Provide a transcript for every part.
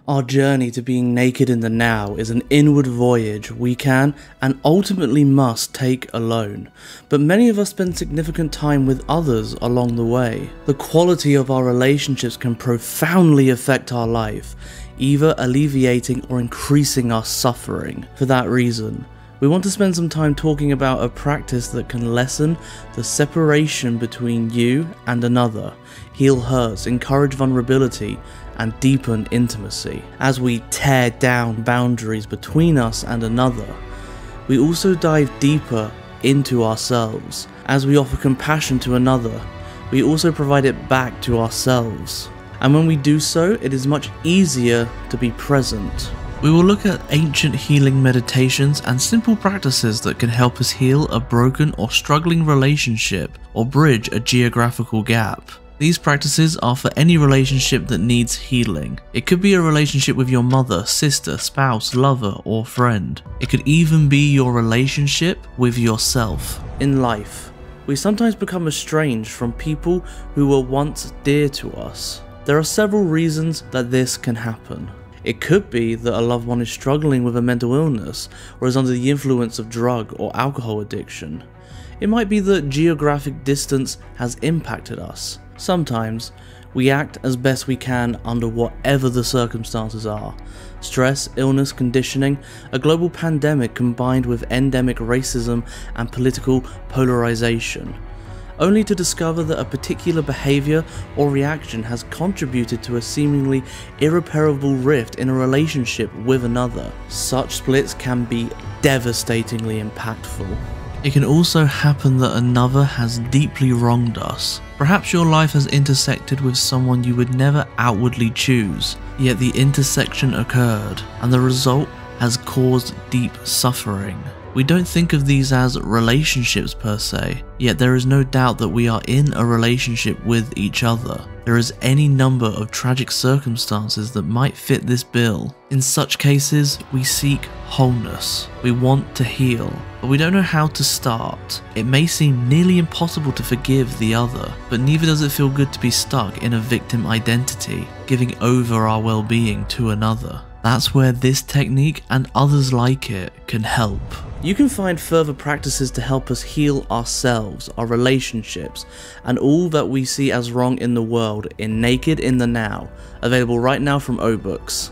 Our journey to being naked in the now is an inward voyage we can and ultimately must take alone, but many of us spend significant time with others along the way. The quality of our relationships can profoundly affect our life, either alleviating or increasing our suffering. For that reason, we want to spend some time talking about a practice that can lessen the separation between you and another, heal hurts, encourage vulnerability, and deepen intimacy. As we tear down boundaries between us and another, we also dive deeper into ourselves. As we offer compassion to another, we also provide it back to ourselves. And when we do so, it is much easier to be present. We will look at ancient healing meditations and simple practices that can help us heal a broken or struggling relationship or bridge a geographical gap. These practices are for any relationship that needs healing. It could be a relationship with your mother, sister, spouse, lover, or friend. It could even be your relationship with yourself. In life, we sometimes become estranged from people who were once dear to us. There are several reasons that this can happen. It could be that a loved one is struggling with a mental illness or is under the influence of drug or alcohol addiction. It might be that geographic distance has impacted us. Sometimes, we act as best we can under whatever the circumstances are. Stress, illness, conditioning, a global pandemic combined with endemic racism and political polarization, only to discover that a particular behavior or reaction has contributed to a seemingly irreparable rift in a relationship with another. Such splits can be devastatingly impactful. It can also happen that another has deeply wronged us. Perhaps your life has intersected with someone you would never outwardly choose, yet the intersection occurred, and the result has caused deep suffering. We don't think of these as relationships per se, yet there is no doubt that we are in a relationship with each other. There is any number of tragic circumstances that might fit this bill. In such cases, we seek wholeness. We want to heal, but we don't know how to start. It may seem nearly impossible to forgive the other, but neither does it feel good to be stuck in a victim identity, giving over our well-being to another. That's where this technique and others like it can help. You can find further practices to help us heal ourselves, our relationships, and all that we see as wrong in the world in Naked in the Now, available right now from O-Books.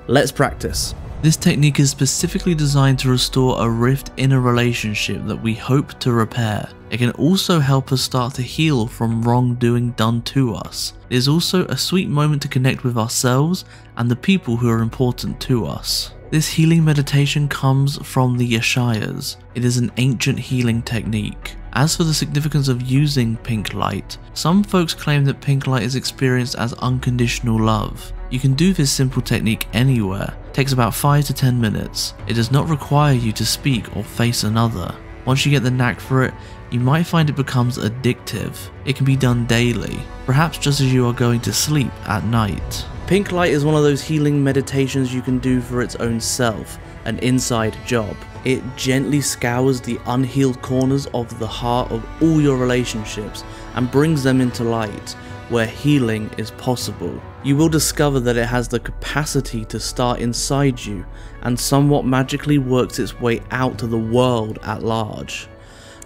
Let's practice. This technique is specifically designed to restore a rift in a relationship that we hope to repair. It can also help us start to heal from wrongdoing done to us. It is also a sweet moment to connect with ourselves and the people who are important to us. This healing meditation comes from the Yeshayas. It is an ancient healing technique. As for the significance of using pink light, some folks claim that pink light is experienced as unconditional love. You can do this simple technique anywhere. It takes about 5 to 10 minutes. It does not require you to speak or face another. Once you get the knack for it, you might find it becomes addictive. It can be done daily, perhaps just as you are going to sleep at night. Pink light is one of those healing meditations you can do for its own self, an inside job. It gently scours the unhealed corners of the heart of all your relationships and brings them into light, where healing is possible. You will discover that it has the capacity to start inside you and somewhat magically works its way out to the world at large.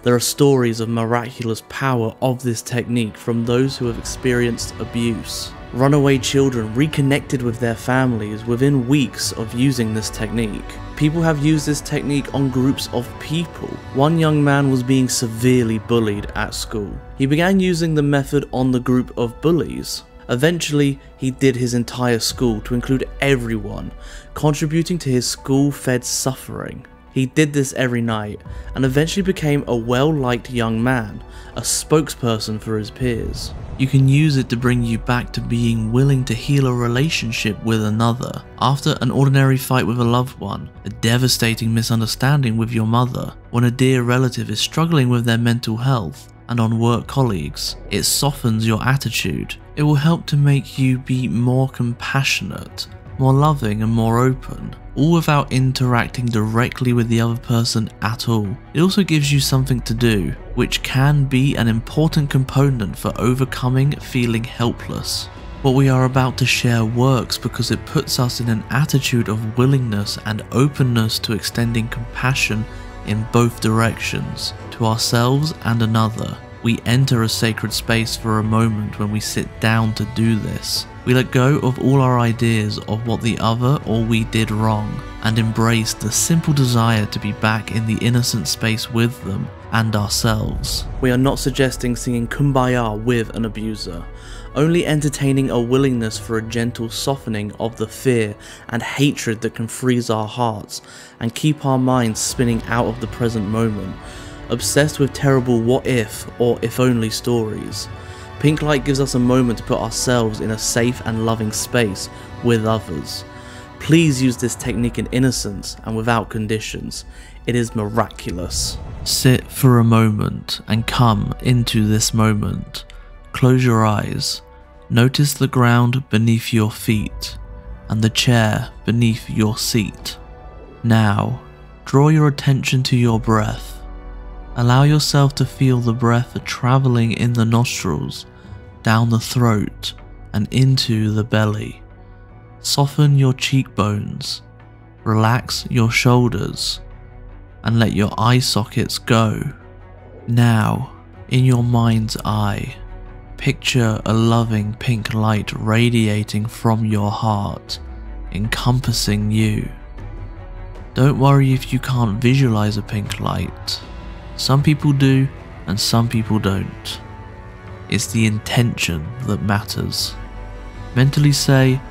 There are stories of miraculous power of this technique from those who have experienced abuse. Runaway children reconnected with their families within weeks of using this technique. People have used this technique on groups of people. One young man was being severely bullied at school. He began using the method on the group of bullies. Eventually, he did his entire school to include everyone, contributing to his school-fed suffering. He did this every night, and eventually became a well-liked young man, a spokesperson for his peers. You can use it to bring you back to being willing to heal a relationship with another. After an ordinary fight with a loved one, a devastating misunderstanding with your mother, when a dear relative is struggling with their mental health, and on work colleagues, it softens your attitude. It will help to make you be more compassionate, more loving and more open, all without interacting directly with the other person at all. It also gives you something to do, which can be an important component for overcoming feeling helpless. What we are about to share works because it puts us in an attitude of willingness and openness to extending compassion in both directions, to ourselves and another. We enter a sacred space for a moment when we sit down to do this. We let go of all our ideas of what the other or we did wrong, and embrace the simple desire to be back in the innocent space with them and ourselves. We are not suggesting singing Kumbaya with an abuser, only entertaining a willingness for a gentle softening of the fear and hatred that can freeze our hearts and keep our minds spinning out of the present moment, obsessed with terrible what if or if only stories. Pink light gives us a moment to put ourselves in a safe and loving space with others. Please use this technique in innocence and without conditions. It is miraculous. Sit for a moment and come into this moment. Close your eyes. Notice the ground beneath your feet and the chair beneath your seat. Now, draw your attention to your breath. Allow yourself to feel the breath traveling in the nostrils, down the throat and into the belly. Soften your cheekbones, relax your shoulders, and let your eye sockets go. Now, in your mind's eye, picture a loving pink light radiating from your heart, encompassing you. Don't worry if you can't visualize a pink light. Some people do and some people don't. It's the intention that matters. Mentally say,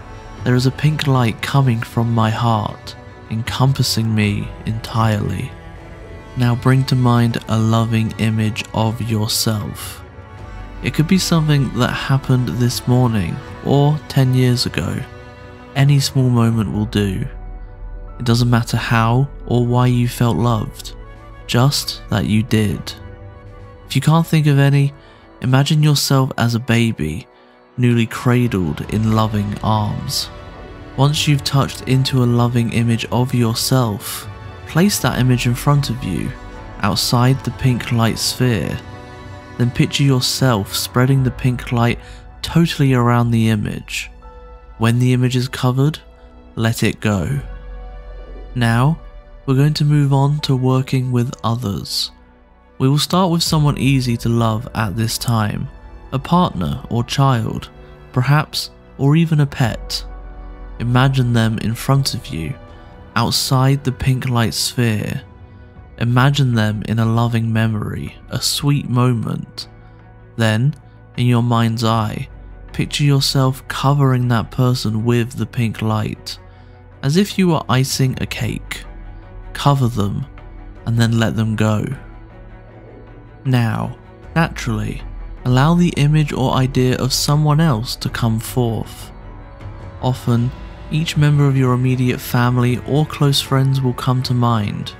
there is a pink light coming from my heart, encompassing me entirely. Now bring to mind a loving image of yourself. It could be something that happened this morning or 10 years ago. Any small moment will do. It doesn't matter how or why you felt loved, just that you did. If you can't think of any, imagine yourself as a baby, newly cradled in loving arms. Once you've touched into a loving image of yourself, place that image in front of you, outside the pink light sphere. Then picture yourself spreading the pink light totally around the image. When the image is covered, let it go. Now, we're going to move on to working with others. We will start with someone easy to love at this time, a partner or child, perhaps, or even a pet. Imagine them in front of you, outside the pink light sphere. Imagine them in a loving memory, a sweet moment. Then, in your mind's eye, picture yourself covering that person with the pink light, as if you were icing a cake. Cover them, and then let them go. Now, naturally, allow the image or idea of someone else to come forth. Often, each member of your immediate family or close friends will come to mind.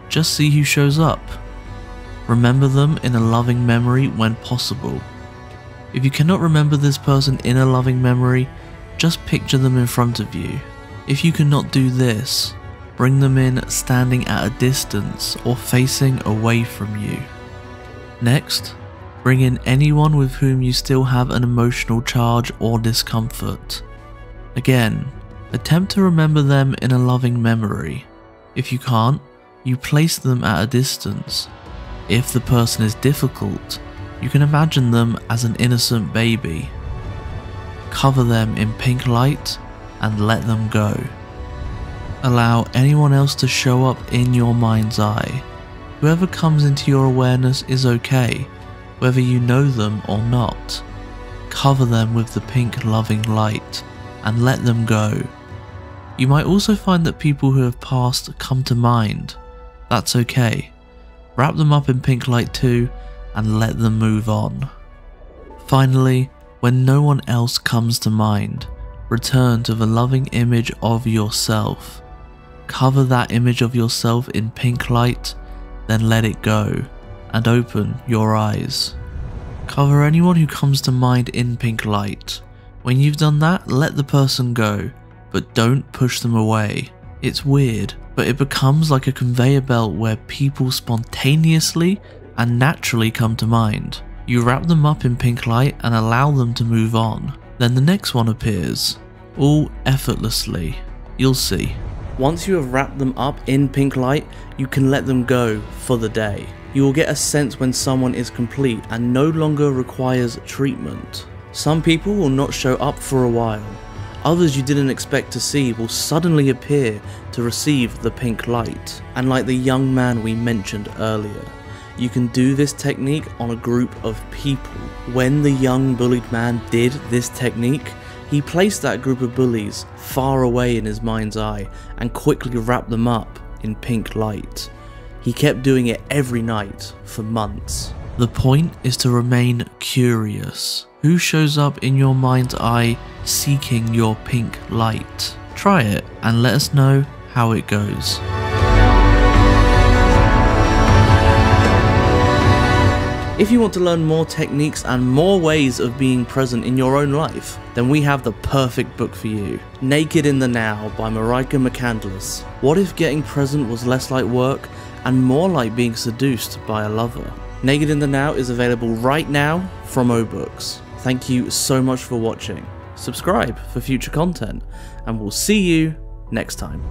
Just see who shows up. Remember them in a loving memory when possible. If you cannot remember this person in a loving memory, just picture them in front of you. If you cannot do this, bring them in standing at a distance or facing away from you. Next, bring in anyone with whom you still have an emotional charge or discomfort. Again, attempt to remember them in a loving memory. If you can't, you place them at a distance. If the person is difficult, you can imagine them as an innocent baby. Cover them in pink light and let them go. Allow anyone else to show up in your mind's eye. Whoever comes into your awareness is okay, whether you know them or not. Cover them with the pink loving light and let them go. You might also find that people who have passed come to mind. That's okay. Wrap them up in pink light too and let them move on. Finally, when no one else comes to mind, return to the loving image of yourself. Cover that image of yourself in pink light, then let it go and open your eyes. Cover anyone who comes to mind in pink light. When you've done that, let the person go, but don't push them away. It's weird, but it becomes like a conveyor belt where people spontaneously and naturally come to mind. You wrap them up in pink light and allow them to move on. Then the next one appears, all effortlessly. You'll see. Once you have wrapped them up in pink light, you can let them go for the day. You will get a sense when someone is complete and no longer requires treatment. Some people will not show up for a while. Others you didn't expect to see will suddenly appear to receive the pink light. And like the young man we mentioned earlier, you can do this technique on a group of people. When the young bullied man did this technique, he placed that group of bullies far away in his mind's eye and quickly wrapped them up in pink light. He kept doing it every night for months. The point is to remain curious. Who shows up in your mind's eye seeking your pink light? Try it and let us know how it goes. If you want to learn more techniques and more ways of being present in your own life, then we have the perfect book for you. Naked in the Now by Marijke McCandless. What if getting present was less like work and more like being seduced by a lover? Naked in the Now is available right now from OBooks. Thank you so much for watching. Subscribe for future content, and we'll see you next time.